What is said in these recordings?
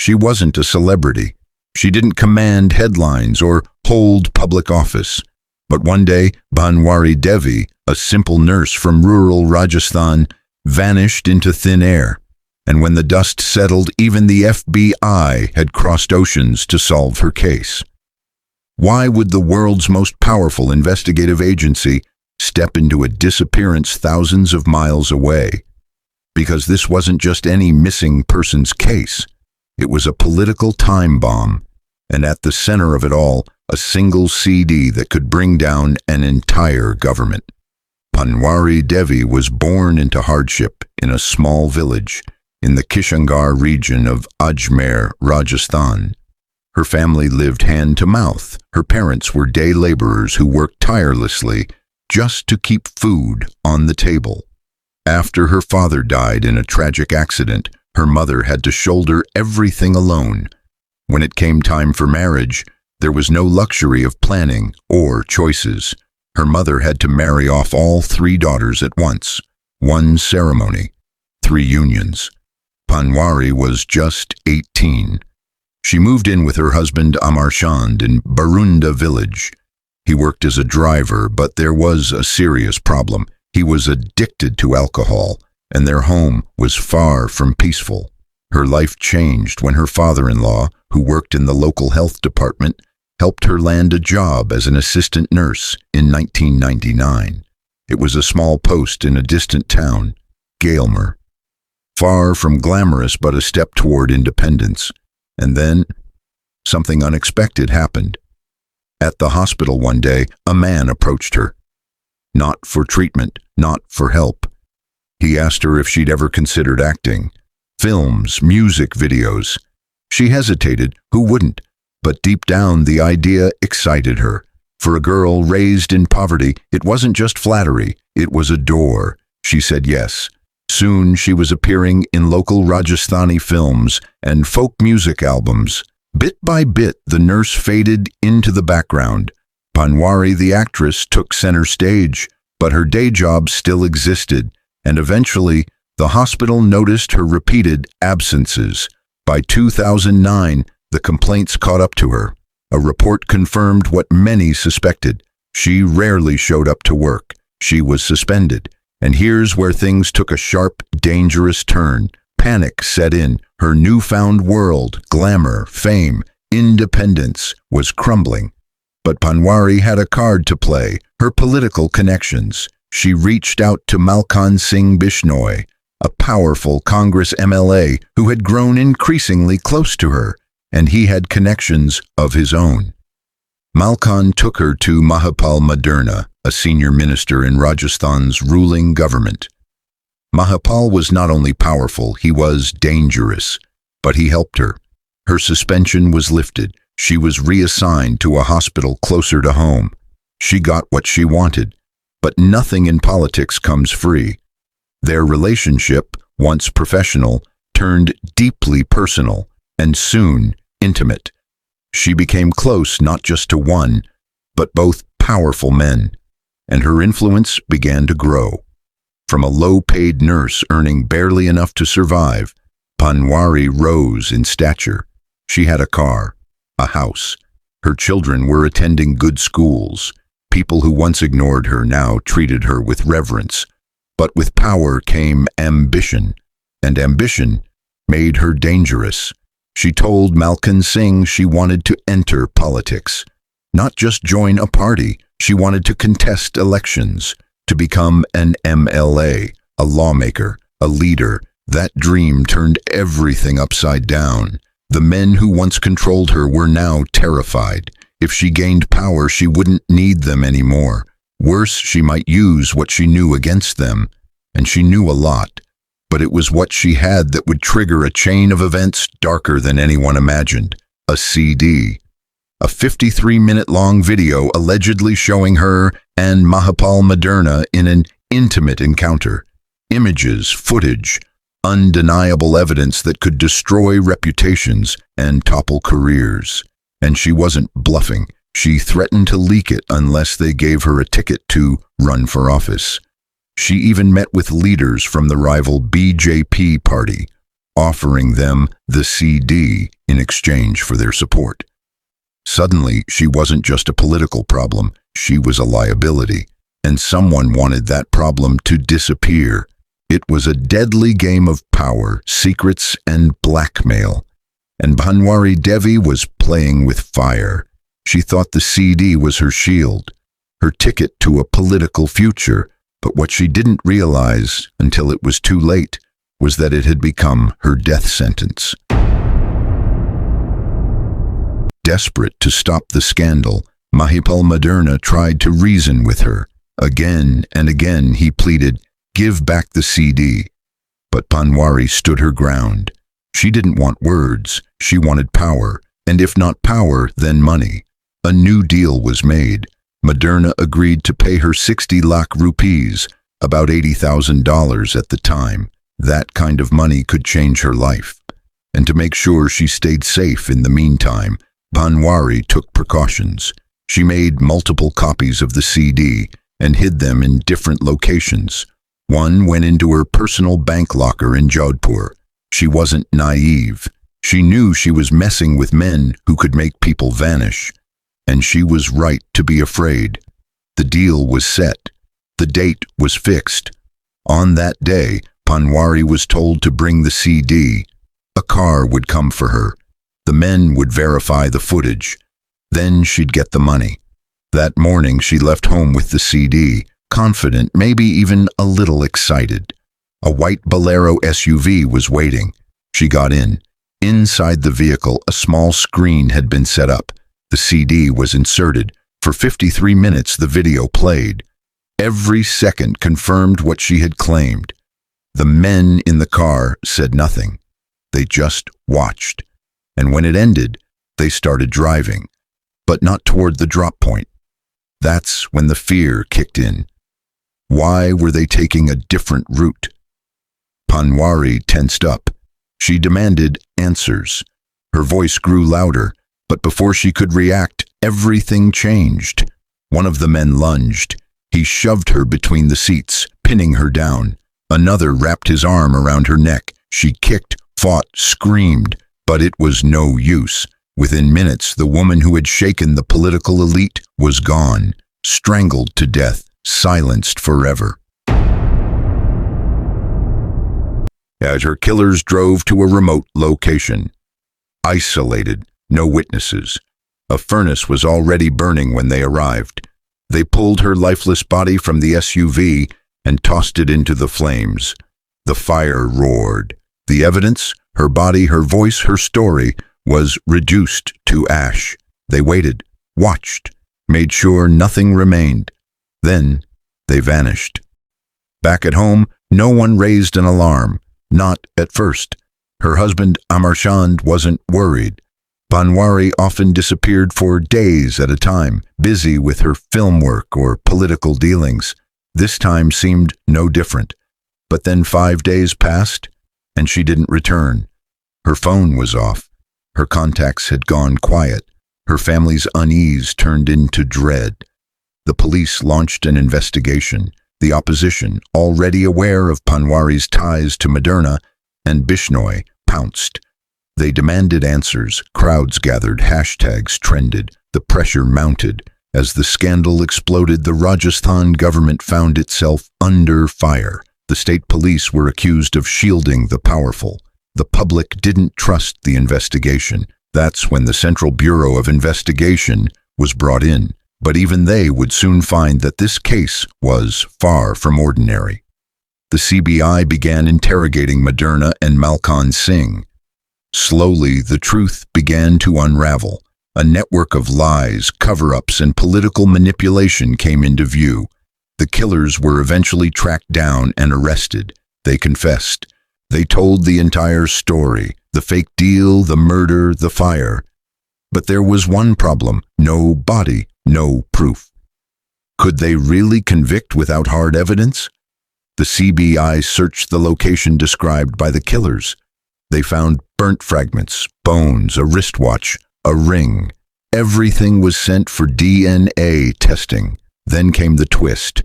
She wasn't a celebrity. She didn't command headlines or hold public office. But one day, Banwari Devi, a simple nurse from rural Rajasthan, vanished into thin air. And when the dust settled, even the FBI had crossed oceans to solve her case. Why would the world's most powerful investigative agency step into a disappearance thousands of miles away? Because this wasn't just any missing person's case. It was a political time bomb, and at the center of it all, a single CD that could bring down an entire government. Banwari Devi was born into hardship in a small village in the Kishangarh region of Ajmer, Rajasthan. Her family lived hand to mouth. Her parents were day laborers who worked tirelessly just to keep food on the table. After her father died in a tragic accident, her mother had to shoulder everything alone. When it came time for marriage, there was no luxury of planning or choices. Her mother had to marry off all 3 daughters at once. 1 ceremony, 3 unions. Banwari was just 18. She moved in with her husband Amar Chand in Barunda village. He worked as a driver, but there was a serious problem. He was addicted to alcohol, and their home was far from peaceful. Her life changed when her father-in-law, who worked in the local health department, helped her land a job as an assistant nurse in 1999. It was a small post in a distant town, Gailmer. Far from glamorous, but a step toward independence. And then, something unexpected happened. At the hospital one day, a man approached her. Not for treatment, not for help. He asked her if she'd ever considered acting. Films, music videos. She hesitated, who wouldn't? But deep down, the idea excited her. For a girl raised in poverty, it wasn't just flattery, it was a door. She said yes. Soon she was appearing in local Rajasthani films and folk music albums. Bit by bit, the nurse faded into the background. Banwari, the actress, took center stage, but her day job still existed, and eventually, the hospital noticed her repeated absences. By 2009, the complaints caught up to her. A report confirmed what many suspected. She rarely showed up to work. She was suspended. And here's where things took a sharp, dangerous turn. Panic set in. Her newfound world, glamour, fame, independence, was crumbling. But Banwari had a card to play, her political connections. She reached out to Malkan Singh Bishnoi, a powerful Congress MLA who had grown increasingly close to her, and he had connections of his own. Malkan took her to Mahapal Maderna, a senior minister in Rajasthan's ruling government. Mahapal was not only powerful, he was dangerous, but he helped her. Her suspension was lifted. She was reassigned to a hospital closer to home. She got what she wanted, but nothing in politics comes free. Their relationship, once professional, turned deeply personal, and soon intimate. She became close not just to one, but both powerful men, and her influence began to grow. From a low-paid nurse earning barely enough to survive, Banwari rose in stature. She had a car, a house. Her children were attending good schools. People who once ignored her now treated her with reverence. But with power came ambition, and ambition made her dangerous. She told Malkan Singh she wanted to enter politics, not just join a party. She wanted to contest elections, to become an MLA, a lawmaker, a leader. That dream turned everything upside down. The men who once controlled her were now terrified. If she gained power, she wouldn't need them anymore. Worse, she might use what she knew against them. And she knew a lot. But it was what she had that would trigger a chain of events darker than anyone imagined. A CD. A 53-minute-long video allegedly showing her and Mahapal Maderna in an intimate encounter. Images, footage, undeniable evidence that could destroy reputations and topple careers. And she wasn't bluffing. She threatened to leak it unless they gave her a ticket to run for office. She even met with leaders from the rival BJP party. offering them the CD in exchange for their support. Suddenly, she wasn't just a political problem, she was a liability, and someone wanted that problem to disappear. It was a deadly game of power, secrets, and blackmail. And Bhanwari Devi was playing with fire. She thought the CD was her shield, her ticket to a political future, but what she didn't realize until it was too late was that it had become her death sentence. Desperate to stop the scandal, Mahipal Maderna tried to reason with her. Again and again he pleaded, "Give back the CD." But Bhanwari stood her ground. She didn't want words, she wanted power, and if not power, then money. A new deal was made. Maderna agreed to pay her 60 lakh rupees, about $80,000 at the time. That kind of money could change her life. And to make sure she stayed safe in the meantime, Bhanwari took precautions. She made multiple copies of the CD and hid them in different locations. One went into her personal bank locker in Jodhpur. She wasn't naive. She knew she was messing with men who could make people vanish. And she was right to be afraid. The deal was set. The date was fixed. On that day, Bhanwari was told to bring the CD. A car would come for her. The men would verify the footage. Then she'd get the money. That morning she left home with the CD, confident, maybe even a little excited. A white Bolero SUV was waiting. She got in. Inside the vehicle, a small screen had been set up. The CD was inserted. For 53 minutes the video played. Every second confirmed what she had claimed. The men in the car said nothing. They just watched. And when it ended, they started driving, but not toward the drop point. That's when the fear kicked in. Why were they taking a different route? Bhanwari tensed up. She demanded answers. Her voice grew louder, but before she could react, everything changed. One of the men lunged. He shoved her between the seats, pinning her down. Another wrapped his arm around her neck. She kicked, fought, screamed. But it was no use. Within minutes, the woman who had shaken the political elite was gone, strangled to death, silenced forever. As her killers drove to a remote location, isolated, no witnesses. A furnace was already burning when they arrived. They pulled her lifeless body from the SUV and tossed it into the flames. The fire roared. The evidence, her body, her voice, her story, was reduced to ash. They waited, watched, made sure nothing remained. Then they vanished. Back at home, no one raised an alarm. Not at first. Her husband, Amar Chand, wasn't worried. Bhanwari often disappeared for days at a time, busy with her film work or political dealings. This time seemed no different. But then 5 days passed, and she didn't return. Her phone was off. Her contacts had gone quiet. Her family's unease turned into dread. The police launched an investigation. The opposition, already aware of Bhanwari's ties to Maderna and Bishnoi, pounced. They demanded answers. Crowds gathered. Hashtags trended. The pressure mounted. As the scandal exploded, the Rajasthan government found itself under fire. The state police were accused of shielding the powerful. The public didn't trust the investigation. That's when the Central Bureau of Investigation was brought in. But even they would soon find that this case was far from ordinary. The CBI began interrogating Maderna and Malkan Singh. Slowly, the truth began to unravel. A network of lies, cover-ups, and political manipulation came into view. The killers were eventually tracked down and arrested. They confessed. They told the entire story, the fake deal, the murder, the fire. But there was one problem: no body, no proof. Could they really convict without hard evidence? The CBI searched the location described by the killers. They found burnt fragments, bones, a wristwatch, a ring. Everything was sent for DNA testing. Then came the twist.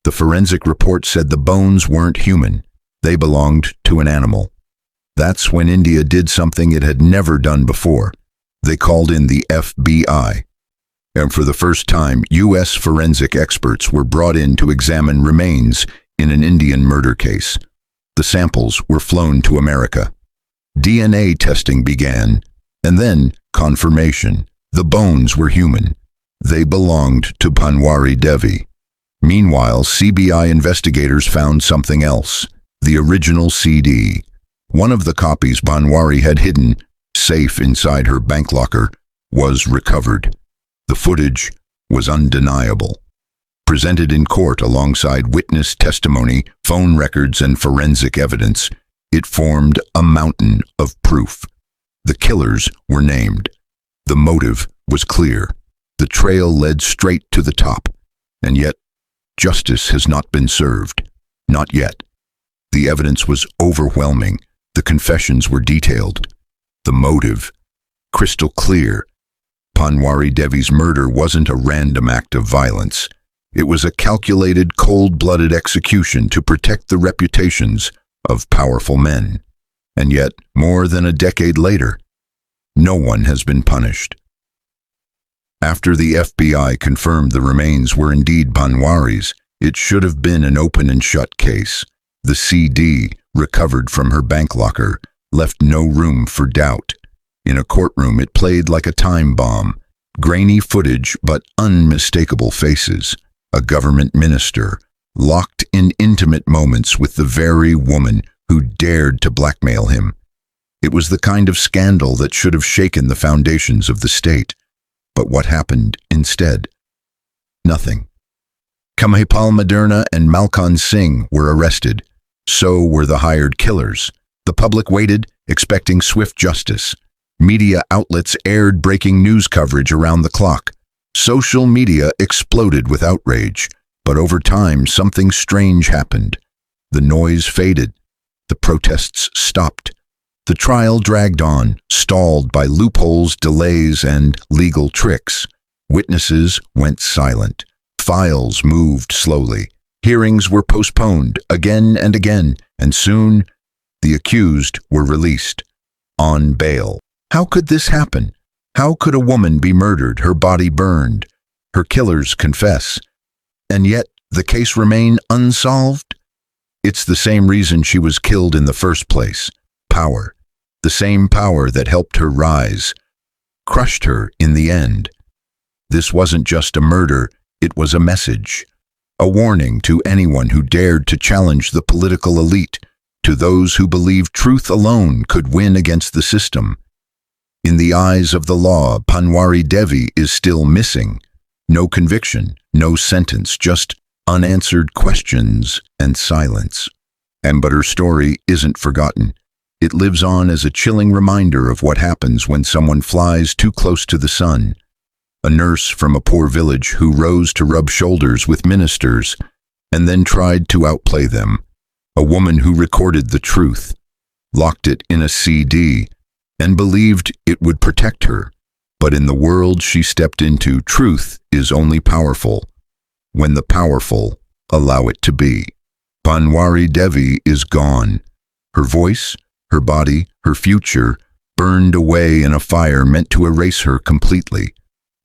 The forensic report said the bones weren't human. They belonged to an animal. That's when India did something it had never done before. They called in the FBI. And for the first time, U.S. forensic experts were brought in to examine remains in an Indian murder case. The samples were flown to America. DNA testing began, and then confirmation. The bones were human. They belonged to Panwari Devi. Meanwhile, CBI investigators found something else. The original CD. One of the copies Panwari had hidden, safe inside her bank locker, was recovered. The footage was undeniable. Presented in court alongside witness testimony, phone records, and forensic evidence, it formed a mountain of proof. The killers were named. The motive was clear. The trail led straight to the top. And yet, justice has not been served. Not yet. The evidence was overwhelming. The confessions were detailed. The motive, crystal clear. Panwari Devi's murder wasn't a random act of violence. It was a calculated, cold-blooded execution to protect the reputations of powerful men. And yet, more than a decade later, no one has been punished. After the FBI confirmed the remains were indeed Panwari's, it should have been an open and shut case. The CD, recovered from her bank locker, left no room for doubt. In a courtroom, it played like a time bomb. Grainy footage, but unmistakable faces. A government minister, locked in intimate moments with the very woman who dared to blackmail him. It was the kind of scandal that should have shaken the foundations of the state. But what happened instead? Nothing. Kamhepal Maderna and Malkhan Singh were arrested. So were the hired killers. The public waited, expecting swift justice. Media outlets aired breaking news coverage around the clock. Social media exploded with outrage. But over time, something strange happened. The noise faded. The protests stopped. The trial dragged on, stalled by loopholes, delays, and legal tricks. Witnesses went silent. Files moved slowly. Hearings were postponed again and again, and soon the accused were released on bail. How could this happen? How could a woman be murdered, her body burned, her killers confess, and yet the case remain unsolved? It's the same reason she was killed in the first place. Power. The same power that helped her rise, crushed her in the end. This wasn't just a murder, it was a message. A warning to anyone who dared to challenge the political elite, to those who believed truth alone could win against the system. In the eyes of the law, Panwari Devi is still missing. No conviction, no sentence, just unanswered questions and silence. But her story isn't forgotten. It lives on as a chilling reminder of what happens when someone flies too close to the sun. A nurse from a poor village who rose to rub shoulders with ministers and then tried to outplay them. A woman who recorded the truth, locked it in a CD, and believed it would protect her. But in the world she stepped into, truth is only powerful when the powerful allow it to be. Panwari Devi is gone. Her voice, her body, her future, burned away in a fire meant to erase her completely.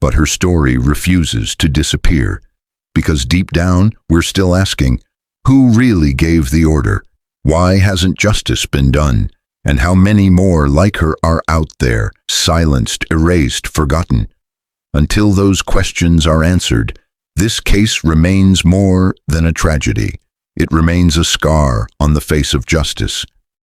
But her story refuses to disappear, because deep down we're still asking, who really gave the order? Why hasn't justice been done? And how many more like her are out there, silenced, erased, forgotten? Until those questions are answered, this case remains more than a tragedy. It remains a scar on the face of justice,